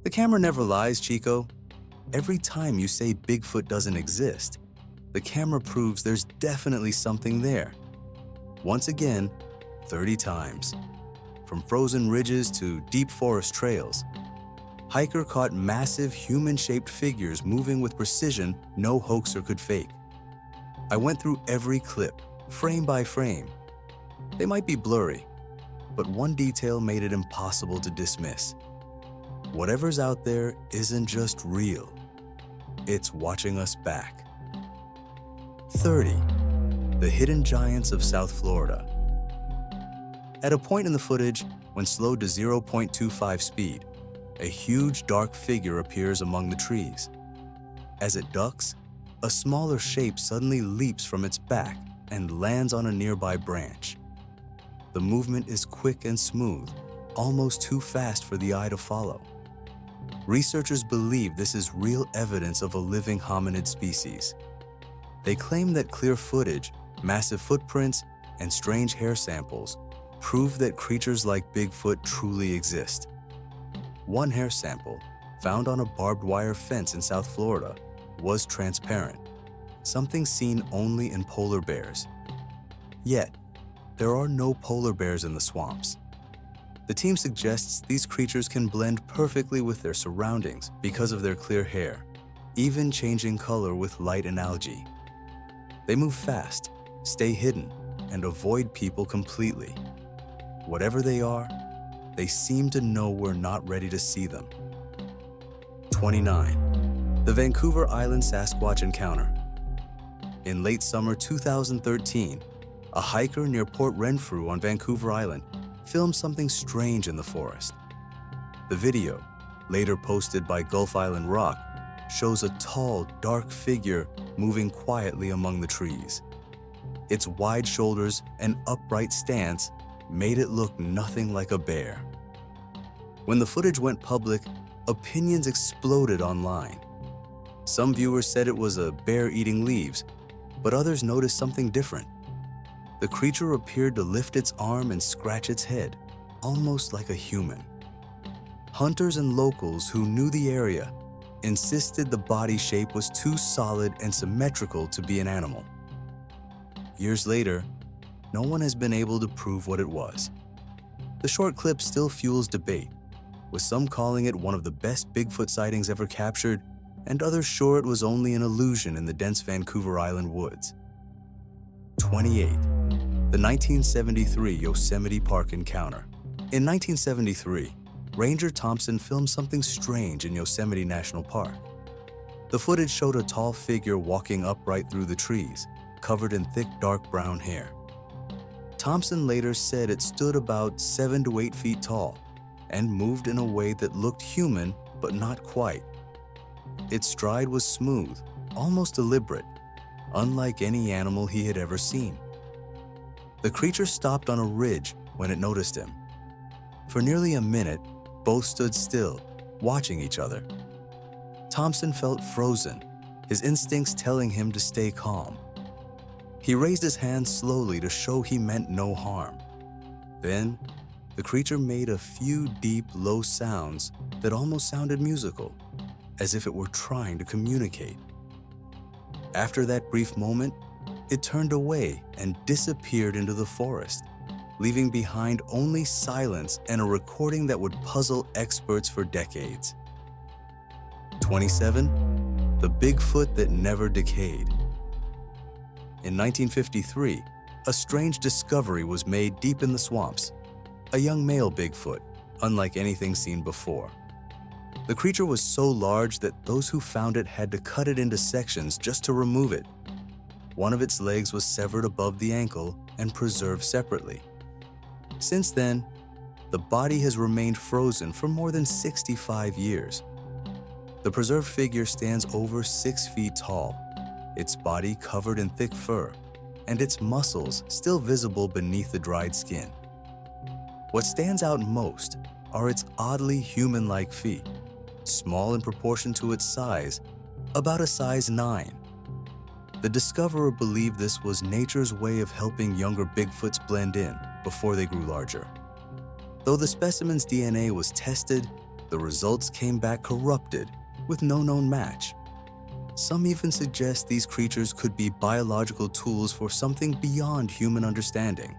The camera never lies, Chico. Every time you say Bigfoot doesn't exist, the camera proves there's definitely something there. Once again, 30 times. From frozen ridges to deep forest trails, hiker caught massive human-shaped figures moving with precision no hoaxer could fake. I went through every clip, frame by frame. They might be blurry, but one detail made it impossible to dismiss. Whatever's out there isn't just real. It's watching us back. 30. The hidden giants of South Florida. At a point in the footage, when slowed to 0.25 speed, a huge dark figure appears among the trees. As it ducks, a smaller shape suddenly leaps from its back and lands on a nearby branch. The movement is quick and smooth, almost too fast for the eye to follow. Researchers believe this is real evidence of a living hominid species. They claim that clear footage, massive footprints, and strange hair samples prove that creatures like Bigfoot truly exist. One hair sample, found on a barbed wire fence in South Florida, was transparent, something seen only in polar bears. Yet, there are no polar bears in the swamps. The team suggests these creatures can blend perfectly with their surroundings because of their clear hair, even changing color with light and algae. They move fast, stay hidden, and avoid people completely. Whatever they are, they seem to know we're not ready to see them. 29. The Vancouver Island Sasquatch Encounter. In late summer 2013, a hiker near Port Renfrew on Vancouver Island filmed something strange in the forest. The video, later posted by Gulf Island Rock, shows a tall, dark figure moving quietly among the trees. Its wide shoulders and upright stance made it look nothing like a bear. When the footage went public, opinions exploded online. Some viewers said it was a bear eating leaves, but others noticed something different. The creature appeared to lift its arm and scratch its head, almost like a human. Hunters and locals who knew the area insisted the body shape was too solid and symmetrical to be an animal. Years later, no one has been able to prove what it was. The short clip still fuels debate, with some calling it one of the best Bigfoot sightings ever captured, and others sure it was only an illusion in the dense Vancouver Island woods. 28. The 1973 Yosemite Park Encounter. In 1973, Ranger Thompson filmed something strange in Yosemite National Park. The footage showed a tall figure walking upright through the trees, covered in thick dark brown hair. Thompson later said it stood about 7 to 8 feet tall and moved in a way that looked human but not quite. Its stride was smooth, almost deliberate, unlike any animal he had ever seen. The creature stopped on a ridge when it noticed him. For nearly a minute, both stood still, watching each other. Thompson felt frozen, his instincts telling him to stay calm. He raised his hand slowly to show he meant no harm. Then, the creature made a few deep, low sounds that almost sounded musical, as if it were trying to communicate. After that brief moment, it turned away and disappeared into the forest, leaving behind only silence and a recording that would puzzle experts for decades. 27. The Bigfoot that never decayed. In 1953, a strange discovery was made deep in the swamps. A young male Bigfoot, unlike anything seen before. The creature was so large that those who found it had to cut it into sections just to remove it. One of its legs was severed above the ankle and preserved separately. Since then, the body has remained frozen for more than 65 years. The preserved figure stands over 6 feet tall, its body covered in thick fur, and its muscles still visible beneath the dried skin. What stands out most are its oddly human-like feet, small in proportion to its size, about a size 9. The discoverer believed this was nature's way of helping younger Bigfoots blend in before they grew larger. Though the specimen's DNA was tested, the results came back corrupted with no known match. Some even suggest these creatures could be biological tools for something beyond human understanding.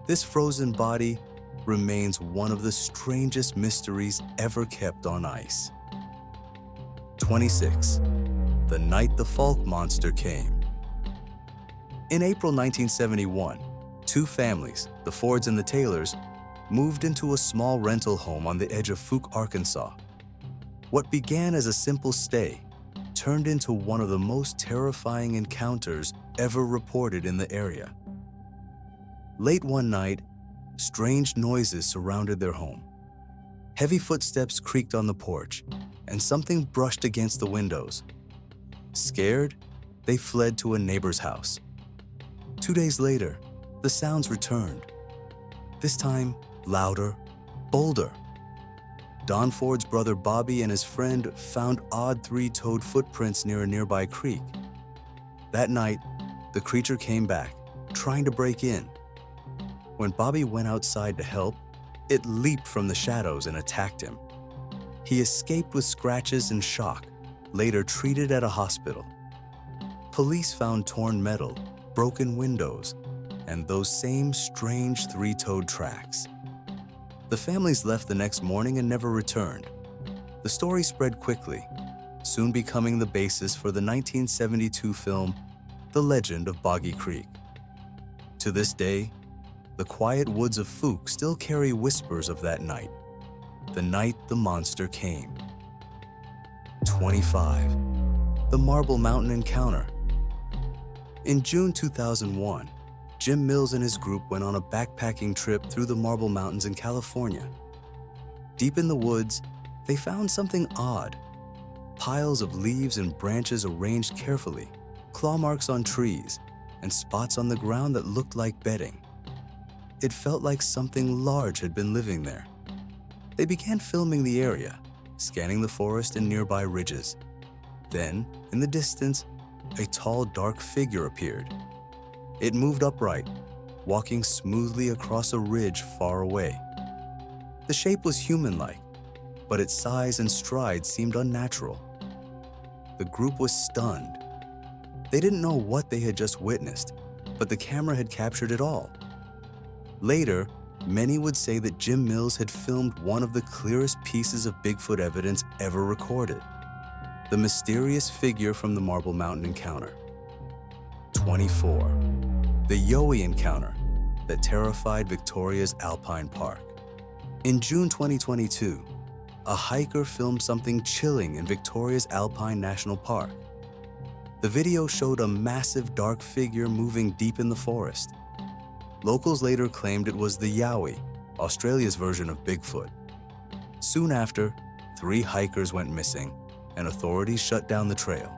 This frozen body remains one of the strangest mysteries ever kept on ice. 26. The night the Falk monster came. In April 1971, two families, the Fords and the Taylors, moved into a small rental home on the edge of Fuq, Arkansas. What began as a simple stay turned into one of the most terrifying encounters ever reported in the area. Late one night, strange noises surrounded their home. Heavy footsteps creaked on the porch, and something brushed against the windows. Scared, they fled to a neighbor's house. 2 days later, the sounds returned. This time, louder, bolder. Don Ford's brother Bobby and his friend found odd three-toed footprints near a nearby creek. That night, the creature came back, trying to break in. When Bobby went outside to help, it leaped from the shadows and attacked him. He escaped with scratches and shock, later treated at a hospital. Police found torn metal, broken windows, and those same strange three-toed tracks. The families left the next morning and never returned. The story spread quickly, soon becoming the basis for the 1972 film The Legend of Boggy Creek. To this day, the quiet woods of Fuq still carry whispers of that night, the night the monster came. 25. The Marble Mountain Encounter. In June 2001, Jim Mills and his group went on a backpacking trip through the Marble Mountains in California. Deep in the woods, they found something odd. Piles of leaves and branches arranged carefully, claw marks on trees, and spots on the ground that looked like bedding. It felt like something large had been living there. They began filming the area, scanning the forest and nearby ridges. Then, in the distance, a tall, dark figure appeared. It moved upright, walking smoothly across a ridge far away. The shape was human-like, but its size and stride seemed unnatural. The group was stunned. They didn't know what they had just witnessed, but the camera had captured it all. Later, many would say that Jim Mills had filmed one of the clearest pieces of Bigfoot evidence ever recorded: the mysterious figure from the Marble Mountain encounter. 24. The Yowie encounter that terrified Victoria's Alpine Park. In June 2022, a hiker filmed something chilling in Victoria's Alpine National Park. The video showed a massive dark figure moving deep in the forest. Locals later claimed it was the Yowie, Australia's version of Bigfoot. Soon after, 3 hikers went missing, and authorities shut down the trail.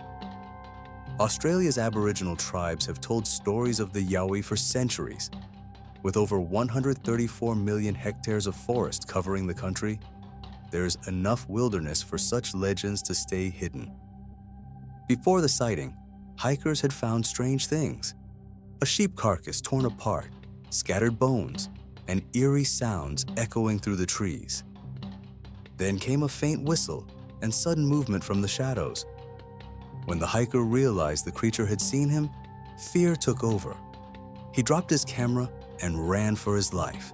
Australia's Aboriginal tribes have told stories of the Yowie for centuries. With over 134 million hectares of forest covering the country, there's enough wilderness for such legends to stay hidden. Before the sighting, hikers had found strange things: a sheep carcass torn apart, scattered bones, and eerie sounds echoing through the trees. Then came a faint whistle and sudden movement from the shadows. When the hiker realized the creature had seen him, fear took over. He dropped his camera and ran for his life.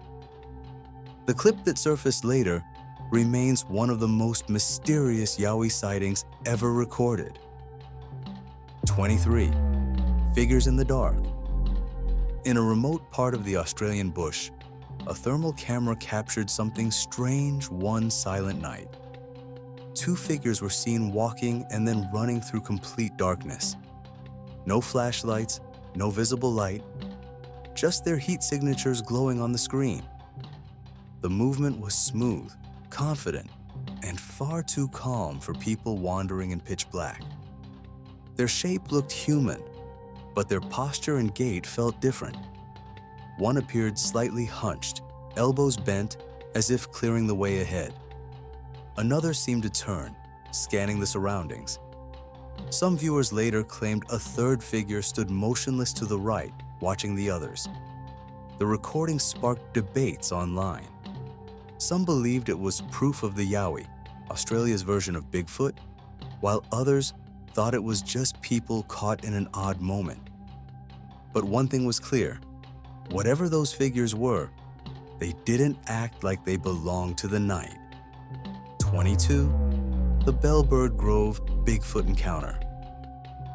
The clip that surfaced later remains one of the most mysterious Yowie sightings ever recorded. 23. Figures in the dark. In a remote part of the Australian bush, a thermal camera captured something strange one silent night. 2 figures were seen walking and then running through complete darkness. No flashlights, no visible light, just their heat signatures glowing on the screen. The movement was smooth, confident, and far too calm for people wandering in pitch black. Their shape looked human, but their posture and gait felt different. One appeared slightly hunched, elbows bent, as if clearing the way ahead. Another seemed to turn, scanning the surroundings. Some viewers later claimed a third figure stood motionless to the right, watching the others. The recording sparked debates online. Some believed it was proof of the Yowie, Australia's version of Bigfoot, while others thought it was just people caught in an odd moment. But one thing was clear: whatever those figures were, they didn't act like they belonged to the night. 22. The Bellbird Grove Bigfoot Encounter.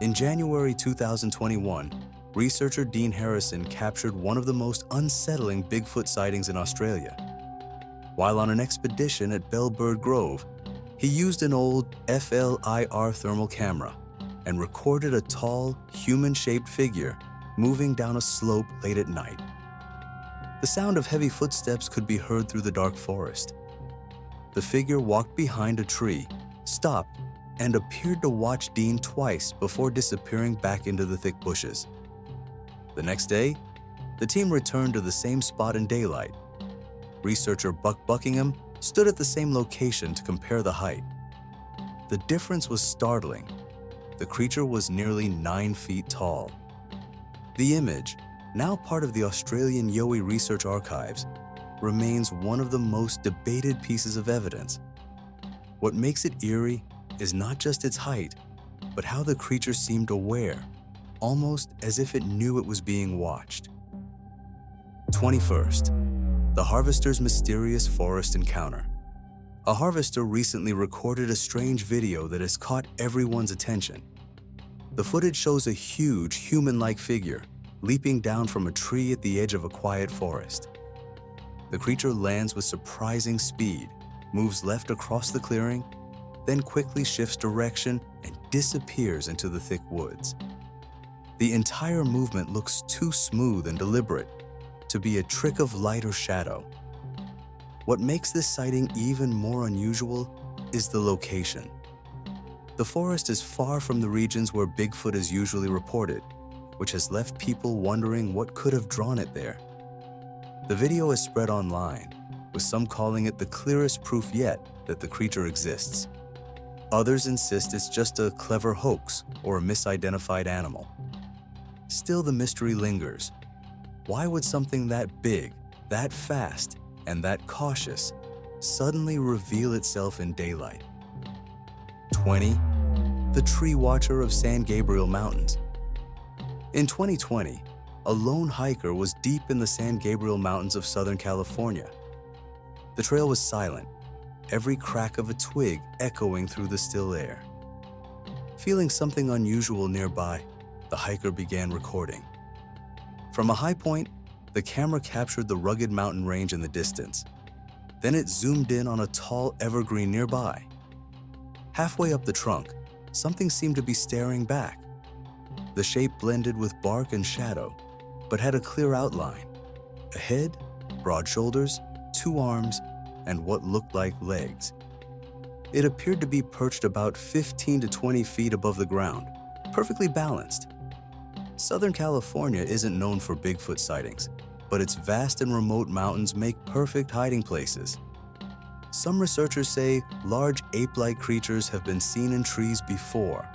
In January 2021, researcher Dean Harrison captured one of the most unsettling Bigfoot sightings in Australia. While on an expedition at Bellbird Grove, he used an old FLIR thermal camera and recorded a tall, human-shaped figure moving down a slope late at night. The sound of heavy footsteps could be heard through the dark forest. The figure walked behind a tree, stopped, and appeared to watch Dean twice before disappearing back into the thick bushes. The next day, the team returned to the same spot in daylight. Researcher Buck Buckingham stood at the same location to compare the height. The difference was startling. The creature was nearly 9 feet tall. The image, now part of the Australian Yowie Research Archives, remains one of the most debated pieces of evidence. What makes it eerie is not just its height, but how the creature seemed aware, almost as if it knew it was being watched. 21st. The Harvester's Mysterious Forest Encounter. A harvester recently recorded a strange video that has caught everyone's attention. The footage shows a huge, human-like figure leaping down from a tree at the edge of a quiet forest. The creature lands with surprising speed, moves left across the clearing, then quickly shifts direction and disappears into the thick woods. The entire movement looks too smooth and deliberate to be a trick of light or shadow. What makes this sighting even more unusual is the location. The forest is far from the regions where Bigfoot is usually reported, which has left people wondering what could have drawn it there. The video is spread online, with some calling it the clearest proof yet that the creature exists. Others insist it's just a clever hoax or a misidentified animal. Still, the mystery lingers. Why would something that big, that fast, and that cautious suddenly reveal itself in daylight? 20. The Tree Watcher of San Gabriel Mountains. In 2020, a lone hiker was deep in the San Gabriel Mountains of Southern California. The trail was silent, every crack of a twig echoing through the still air. Feeling something unusual nearby, the hiker began recording. From a high point, the camera captured the rugged mountain range in the distance. Then it zoomed in on a tall evergreen nearby. Halfway up the trunk, something seemed to be staring back. The shape blended with bark and shadow, but had a clear outline: a head, broad shoulders, 2 arms, and what looked like legs. It appeared to be perched about 15 to 20 feet above the ground, perfectly balanced. Southern California isn't known for Bigfoot sightings, but its vast and remote mountains make perfect hiding places. Some researchers say large ape-like creatures have been seen in trees before,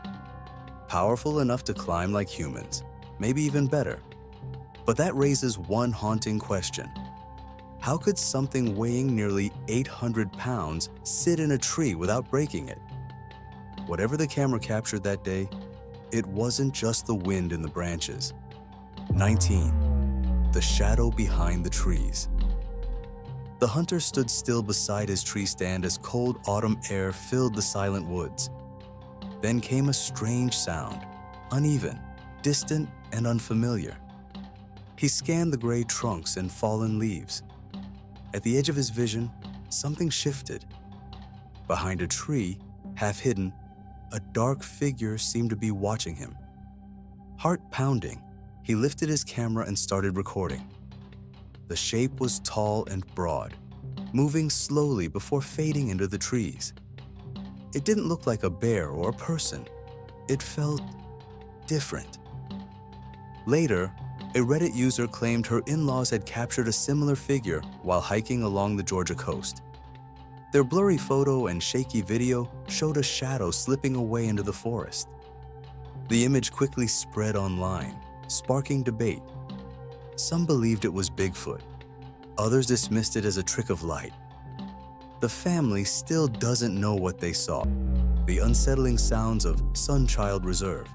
powerful enough to climb like humans, maybe even better. But that raises one haunting question. How could something weighing nearly 800 pounds sit in a tree without breaking it? Whatever the camera captured that day, it wasn't just the wind in the branches. 19. The shadow behind the trees. The hunter stood still beside his tree stand as cold autumn air filled the silent woods. Then came a strange sound, uneven, distant, and unfamiliar. He scanned the gray trunks and fallen leaves. At the edge of his vision, something shifted. Behind a tree, half hidden, a dark figure seemed to be watching him. Heart pounding, he lifted his camera and started recording. The shape was tall and broad, moving slowly before fading into the trees. It didn't look like a bear or a person. It felt different. Later, a Reddit user claimed her in-laws had captured a similar figure while hiking along the Georgia coast. Their blurry photo and shaky video showed a shadow slipping away into the forest. The image quickly spread online, sparking debate. Some believed it was Bigfoot. Others dismissed it as a trick of light. the family still doesn't know what they saw. The unsettling sounds of Sunchild Reserve.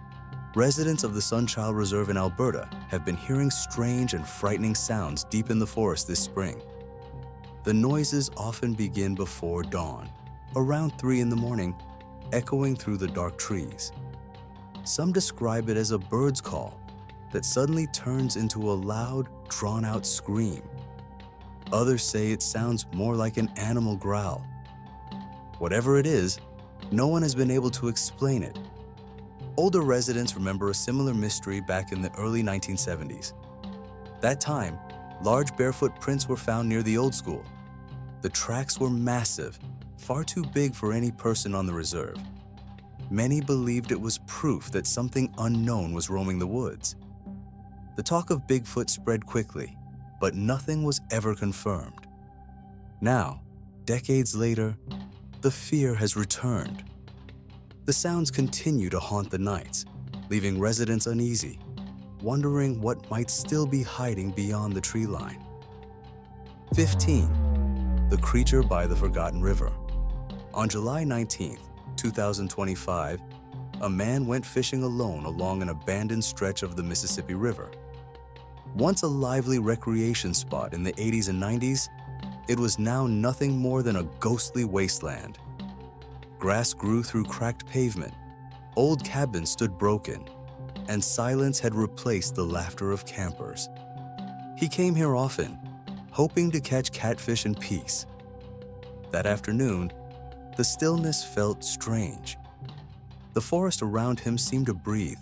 Residents of the Sunchild Reserve in Alberta have been hearing strange and frightening sounds deep in the forest this spring. The noises often begin before dawn, around 3 in the morning, echoing through the dark trees. Some describe it as a bird's call that suddenly turns into a loud, drawn-out scream. Others say it sounds more like an animal growl. Whatever it is, no one has been able to explain it. Older residents remember a similar mystery back in the early 1970s. That time, large barefoot prints were found near the old school. The tracks were massive, far too big for any person on the reserve. Many believed it was proof that something unknown was roaming the woods. The talk of Bigfoot spread quickly, but nothing was ever confirmed. Now, decades later, the fear has returned. The sounds continue to haunt the nights, leaving residents uneasy, wondering what might still be hiding beyond the tree line. 15. The creature by the forgotten river. On July 19, 2025, a man went fishing alone along an abandoned stretch of the Mississippi River. Once a lively recreation spot in the 80s and 90s, it was now nothing more than a ghostly wasteland. Grass grew through cracked pavement, old cabins stood broken, and silence had replaced the laughter of campers. He came here often, hoping to catch catfish in peace. That afternoon, the stillness felt strange. The forest around him seemed to breathe,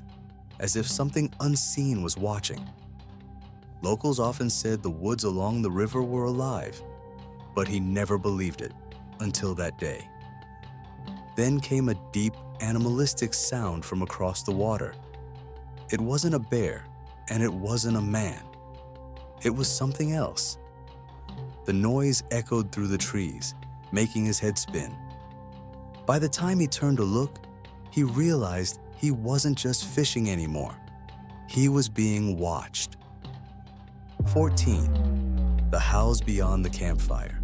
as if something unseen was watching. Locals often said the woods along the river were alive, but he never believed it until that day. Then came a deep, animalistic sound from across the water. It wasn't a bear, and it wasn't a man. It was something else. The noise echoed through the trees, making his head spin. By the time he turned to look, he realized he wasn't just fishing anymore. He was being watched. 14. The howls beyond the campfire.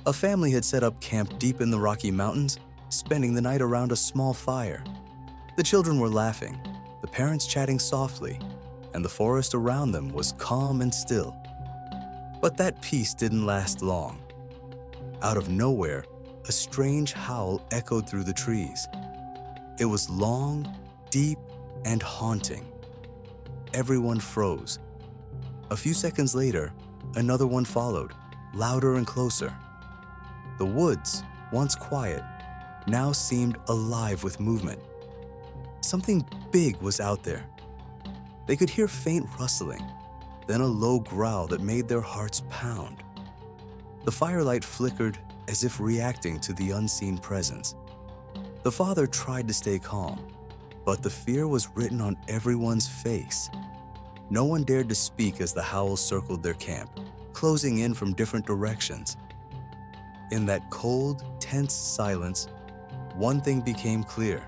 A family had set up camp deep in the Rocky Mountains, spending the night around a small fire. The children were laughing, the parents chatting softly, and the forest around them was calm and still. But that peace didn't last long. Out of nowhere, a strange howl echoed through the trees. It was long, deep, and haunting. Everyone froze. A few seconds later, another one followed, louder and closer. The woods, once quiet, now seemed alive with movement. Something big was out there. They could hear faint rustling, then a low growl that made their hearts pound. The firelight flickered as if reacting to the unseen presence. The father tried to stay calm, but the fear was written on everyone's face. No one dared to speak as the howls circled their camp, closing in from different directions. In that cold, tense silence, one thing became clear.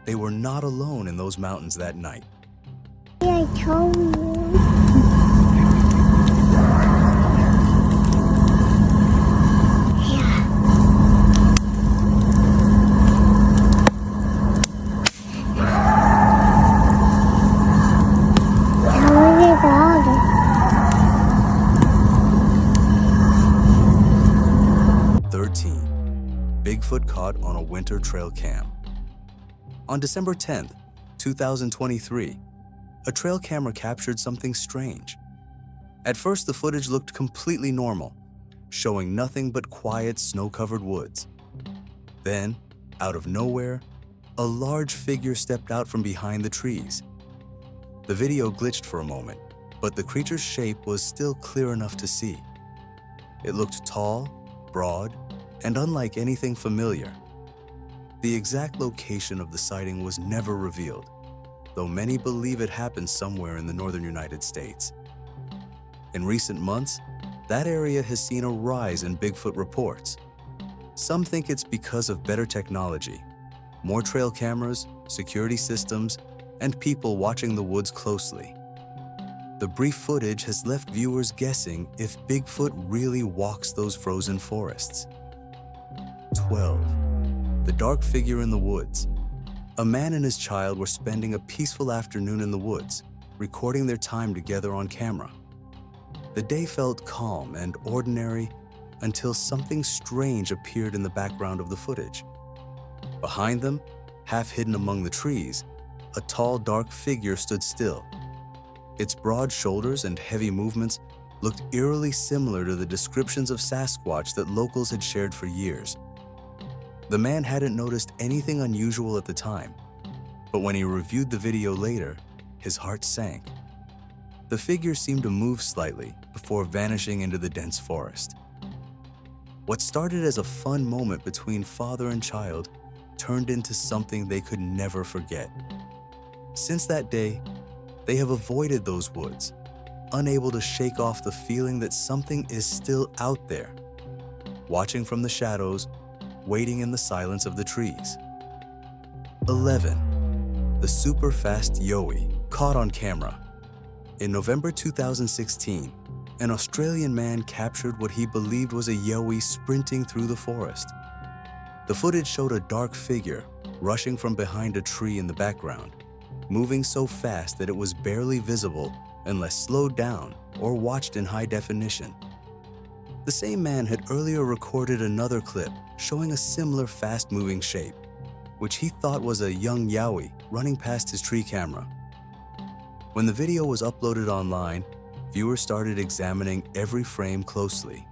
They were not alone in those mountains that night. I told you. Bigfoot caught on a winter trail cam. On December 10th, 2023, a trail camera captured something strange. At first, the footage looked completely normal, showing nothing but quiet, snow-covered woods. Then, out of nowhere, a large figure stepped out from behind the trees. The video glitched for a moment, but the creature's shape was still clear enough to see. It looked tall, broad, and unlike anything familiar. The exact location of the sighting was never revealed, though many believe it happened somewhere in the northern United States. In recent months, that area has seen a rise in Bigfoot reports. Some think it's because of better technology, more trail cameras, security systems, and people watching the woods closely. The brief footage has left viewers guessing if Bigfoot really walks those frozen forests. 12. The dark figure in the woods. A man and his child were spending a peaceful afternoon in the woods, recording their time together on camera. The day felt calm and ordinary until something strange appeared in the background of the footage. Behind them, half hidden among the trees, a tall, dark figure stood still. Its broad shoulders and heavy movements looked eerily similar to the descriptions of Sasquatch that locals had shared for years. The man hadn't noticed anything unusual at the time, but when he reviewed the video later, his heart sank. The figure seemed to move slightly before vanishing into the dense forest. What started as a fun moment between father and child turned into something they could never forget. Since that day, they have avoided those woods, unable to shake off the feeling that something is still out there, watching from the shadows, waiting in the silence of the trees. 11. The super fast yowie, caught on camera. In November 2016, an Australian man captured what he believed was a yowie sprinting through the forest. The footage showed a dark figure rushing from behind a tree in the background, moving so fast that it was barely visible unless slowed down or watched in high definition. The same man had earlier recorded another clip showing a similar fast-moving shape, which he thought was a young yowie running past his tree camera. When the video was uploaded online, viewers started examining every frame closely.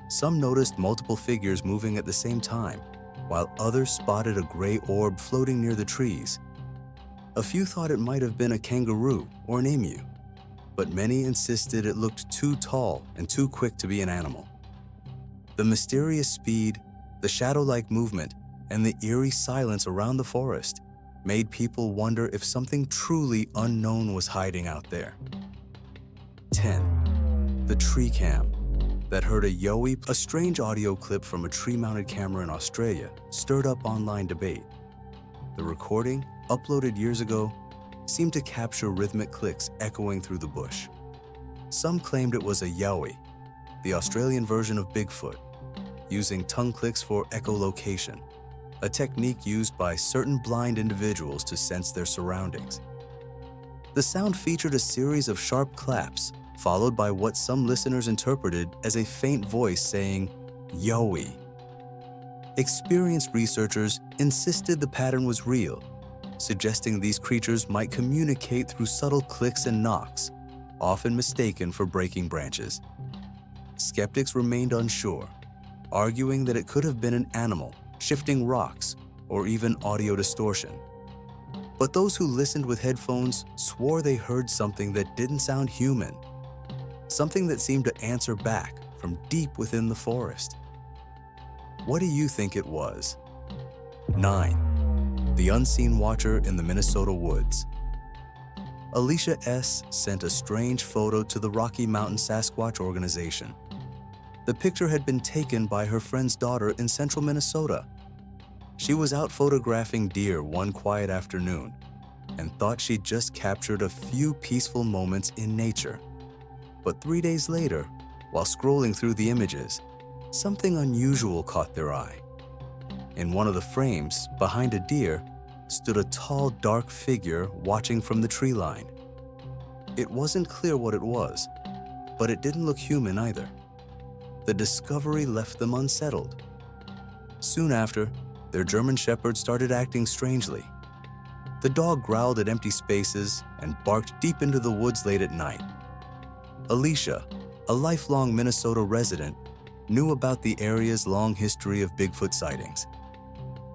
Some noticed multiple figures moving at the same time, while others spotted a gray orb floating near the trees. A few thought it might have been a kangaroo or an emu, but many insisted it looked too tall and too quick to be an animal. The mysterious speed, the shadow-like movement, and the eerie silence around the forest made people wonder if something truly unknown was hiding out there. 10. The tree cam that heard a yowie. A strange audio clip from a tree-mounted camera in Australia stirred up online debate. The recording, uploaded years ago, seemed to capture rhythmic clicks echoing through the bush. Some claimed it was a yowie, the Australian version of Bigfoot, using tongue clicks for echolocation, a technique used by certain blind individuals to sense their surroundings. The sound featured a series of sharp claps, followed by what some listeners interpreted as a faint voice saying, "Yowie." Experienced researchers insisted the pattern was real, suggesting these creatures might communicate through subtle clicks and knocks, often mistaken for breaking branches. Skeptics remained unsure, arguing that it could have been an animal, shifting rocks, or even audio distortion. But those who listened with headphones swore they heard something that didn't sound human, something that seemed to answer back from deep within the forest. What do you think it was? 9. The unseen watcher in the Minnesota woods. Alicia S. sent a strange photo to the Rocky Mountain Sasquatch organization. The picture had been taken by her friend's daughter in central Minnesota. She was out photographing deer one quiet afternoon and thought she'd just captured a few peaceful moments in nature. But 3 days later, while scrolling through the images, something unusual caught their eye. In one of the frames, behind a deer, stood a tall, dark figure watching from the tree line. It wasn't clear what it was, but it didn't look human either. The discovery left them unsettled. Soon after, their German Shepherd started acting strangely. The dog growled at empty spaces and barked deep into the woods late at night. Alicia, a lifelong Minnesota resident, knew about the area's long history of Bigfoot sightings.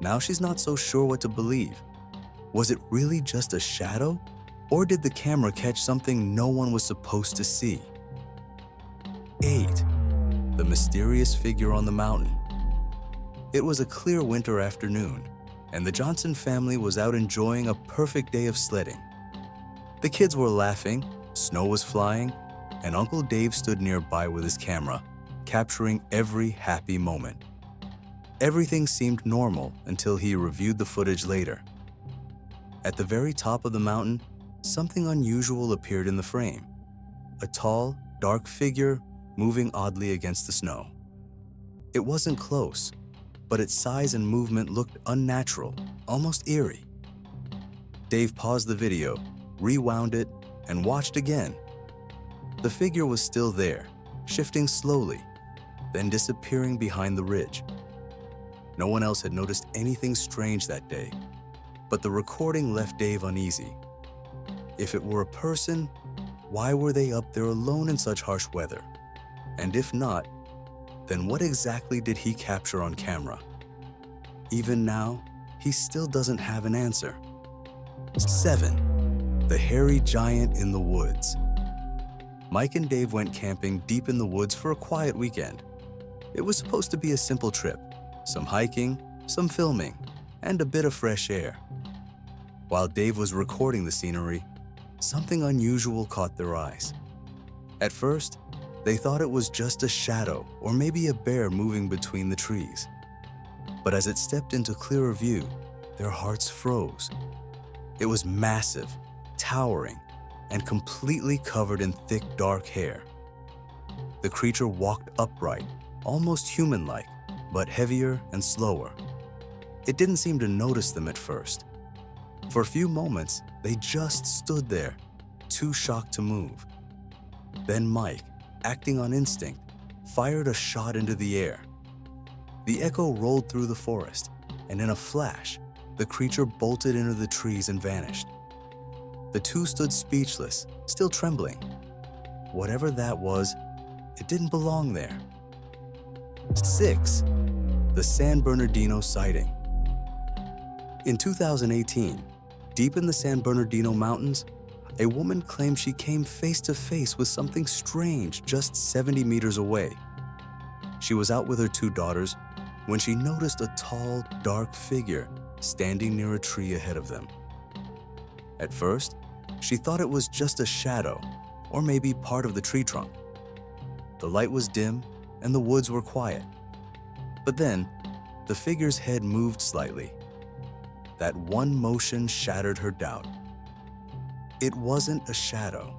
Now she's not so sure what to believe. Was it really just a shadow, or did the camera catch something no one was supposed to see? 8. The mysterious figure on the mountain. It was a clear winter afternoon, and the Johnson family was out enjoying a perfect day of sledding. The kids were laughing, snow was flying, and Uncle Dave stood nearby with his camera, capturing every happy moment. Everything seemed normal until he reviewed the footage later. At the very top of the mountain, something unusual appeared in the frame. a tall, dark figure moving oddly against the snow. It wasn't close, but its size and movement looked unnatural, almost eerie. Dave paused the video, rewound it, and watched again. The figure was still there, shifting slowly, then disappearing behind the ridge. No one else had noticed anything strange that day, but the recording left Dave uneasy. If it were a person, why were they up there alone in such harsh weather? And if not, then what exactly did he capture on camera? Even now, he still doesn't have an answer. 7. The hairy giant in the woods. Mike and Dave went camping deep in the woods for a quiet weekend. It was supposed to be a simple trip, some hiking, some filming, and a bit of fresh air. While Dave was recording the scenery, something unusual caught their eyes. At first, they thought it was just a shadow or maybe a bear moving between the trees. But as it stepped into clearer view, their hearts froze. It was massive, towering, and completely covered in thick, dark hair. The creature walked upright, almost human-like, but heavier and slower. It didn't seem to notice them at first. For a few moments, they just stood there, too shocked to move. Then Mike, acting on instinct, fired a shot into the air. The echo rolled through the forest, and in a flash, the creature bolted into the trees and vanished. The two stood speechless, still trembling. Whatever that was, it didn't belong there. 6. The San Bernardino sighting. In 2018, deep in the San Bernardino Mountains, a woman claimed she came face to face with something strange just 70 meters away. She was out with her two daughters when she noticed a tall, dark figure standing near a tree ahead of them. At first, she thought it was just a shadow, or maybe part of the tree trunk. The light was dim and the woods were quiet. But then, the figure's head moved slightly. That one motion shattered her doubt. It wasn't a shadow.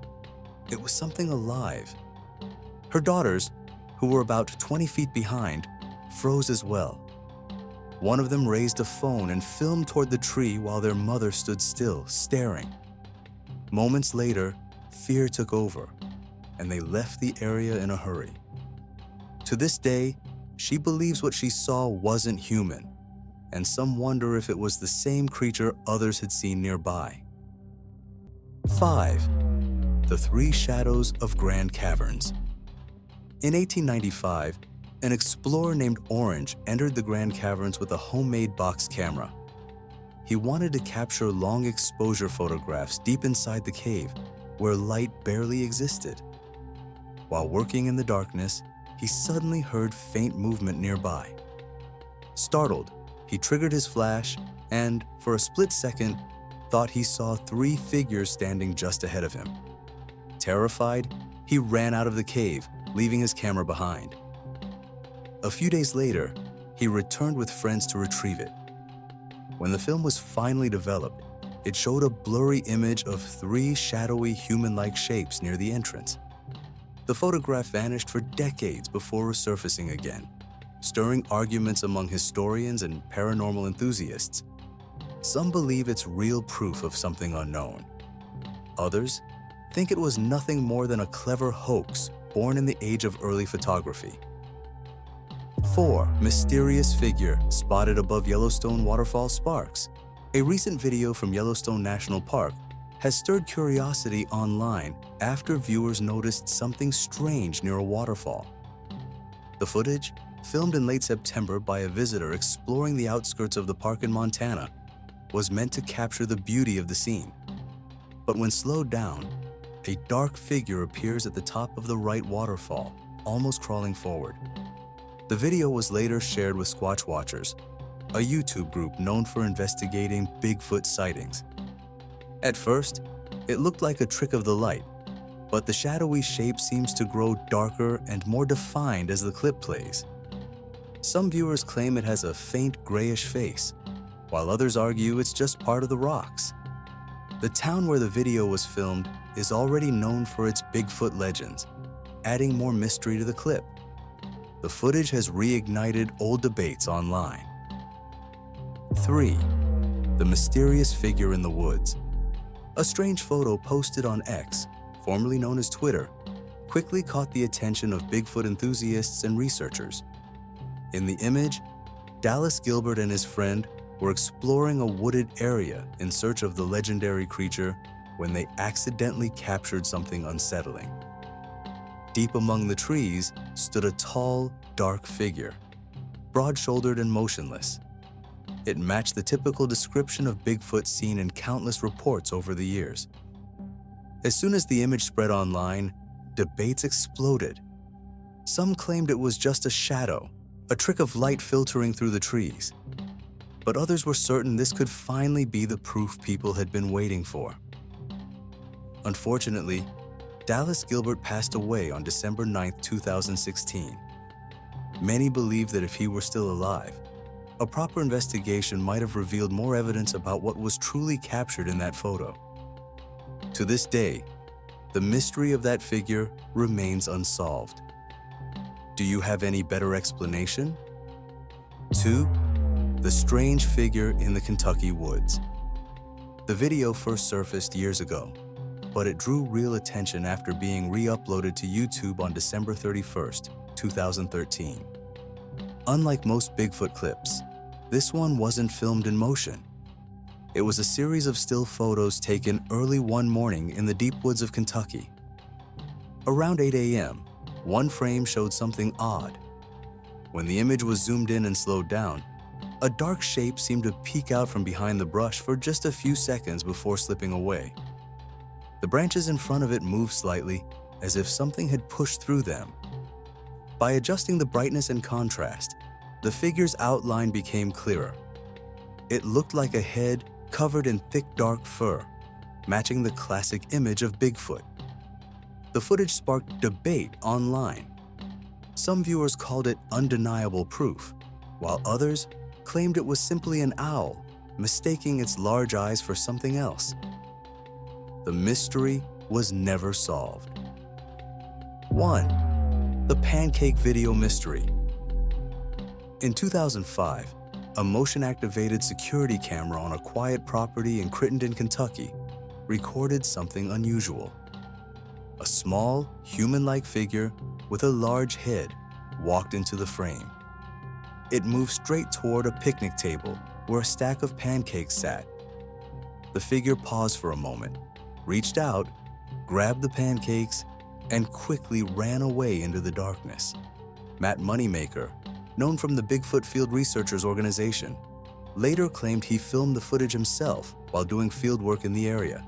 It was something alive. Her daughters, who were about 20 feet behind, froze as well. One of them raised a phone and filmed toward the tree while their mother stood still, staring. Moments later, fear took over, and they left the area in a hurry. To this day, she believes what she saw wasn't human, and some wonder if it was the same creature others had seen nearby. 5. The Three Shadows of Grand Caverns. In 1895, an explorer named Orange entered the Grand Caverns with a homemade box camera. He wanted to capture long exposure photographs deep inside the cave, where light barely existed. While working in the darkness, he suddenly heard faint movement nearby. Startled, he triggered his flash and, for a split second, thought he saw three figures standing just ahead of him. Terrified, he ran out of the cave, leaving his camera behind. A few days later, he returned with friends to retrieve it. When the film was finally developed, it showed a blurry image of three shadowy human-like shapes near the entrance. The photograph vanished for decades before resurfacing again, stirring arguments among historians and paranormal enthusiasts. Some believe it's real proof of something unknown. Others think it was nothing more than a clever hoax born in the age of early photography. 4. Mysterious figure spotted above Yellowstone waterfall sparks. A recent video from Yellowstone National Park has stirred curiosity online after viewers noticed something strange near a waterfall. The footage, filmed in late September by a visitor exploring the outskirts of the park in Montana, was meant to capture the beauty of the scene. But when slowed down, a dark figure appears at the top of the right waterfall, almost crawling forward. The video was later shared with Squatch Watchers, a YouTube group known for investigating Bigfoot sightings. At first, it looked like a trick of the light, but the shadowy shape seems to grow darker and more defined as the clip plays. Some viewers claim it has a faint grayish face, while others argue it's just part of the rocks. The town where the video was filmed is already known for its Bigfoot legends, adding more mystery to the clip. The footage has reignited old debates online. 3. The mysterious figure in the woods. A strange photo posted on X, formerly known as Twitter, quickly caught the attention of Bigfoot enthusiasts and researchers. In the image, Dallas Gilbert and his friend were exploring a wooded area in search of the legendary creature when they accidentally captured something unsettling. Deep among the trees stood a tall, dark figure, broad-shouldered and motionless. It matched the typical description of Bigfoot seen in countless reports over the years. As soon as the image spread online, debates exploded. Some claimed it was just a shadow, a trick of light filtering through the trees. But others were certain this could finally be the proof people had been waiting for. Unfortunately, Dallas Gilbert passed away on December 9, 2016. Many believe that if he were still alive, a proper investigation might have revealed more evidence about what was truly captured in that photo. To this day, the mystery of that figure remains unsolved. Do you have any better explanation? 2. The strange figure in the Kentucky woods. The video first surfaced years ago, but it drew real attention after being re-uploaded to YouTube on December 31st, 2013. Unlike most Bigfoot clips, this one wasn't filmed in motion. It was a series of still photos taken early one morning in the deep woods of Kentucky. Around 8 a.m., one frame showed something odd. When the image was zoomed in and slowed down, a dark shape seemed to peek out from behind the brush for just a few seconds before slipping away. The branches in front of it moved slightly, as if something had pushed through them. By adjusting the brightness and contrast, the figure's outline became clearer. It looked like a head covered in thick dark fur, matching the classic image of Bigfoot. The footage sparked debate online. Some viewers called it undeniable proof, while others claimed it was simply an owl, mistaking its large eyes for something else. The mystery was never solved. 1. The pancake video mystery. In 2005, a motion-activated security camera on a quiet property in Crittenden, Kentucky, recorded something unusual. A small, human-like figure with a large head walked into the frame. It moved straight toward a picnic table where a stack of pancakes sat. The figure paused for a moment, reached out, grabbed the pancakes, and quickly ran away into the darkness. Matt Moneymaker, known from the Bigfoot Field Researchers Organization, later claimed he filmed the footage himself while doing field work in the area.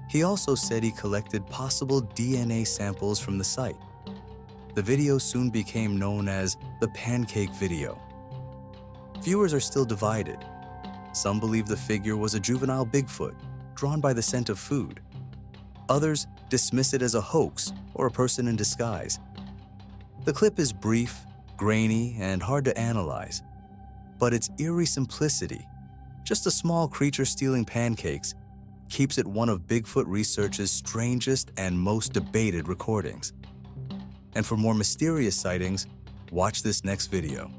He also said he collected possible DNA samples from the site. The video soon became known as the pancake video. Viewers are still divided. Some believe the figure was a juvenile Bigfoot, drawn by the scent of food. Others dismiss it as a hoax or a person in disguise. The clip is brief, grainy, and hard to analyze, but its eerie simplicity, just a small creature stealing pancakes, keeps it one of Bigfoot research's strangest and most debated recordings. And for more mysterious sightings, watch this next video.